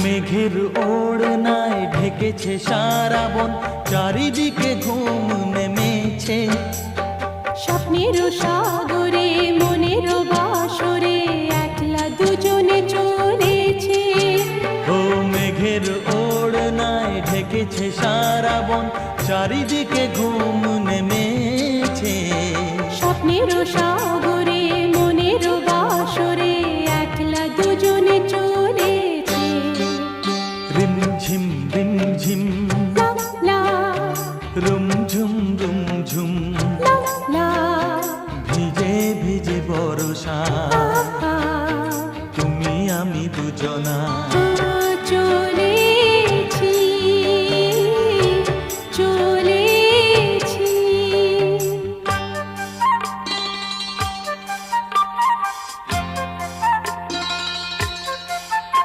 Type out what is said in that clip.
মেঘের ওড়নায় ঢেকেছে সারা বন, চারিদিকে ঘুম নেমেছে। স্বপ্নের সাগরে মনের বাসরে একলা দুজনে চলেছে। ও মেঘের ওড়নায় ঢেকেছে সারা বন, চারিদিকে ঘুম নেমেছে। স্বপ্নের সাগরে মনের বাসরে একলা দুজনে চলেছে। রিমঝিম রিমঝিম লা লা রুমঝুম রুমঝুম, লা লা ভিজে ভিজে বর্ষা, আ, তুমি আমি দুজনা। চলে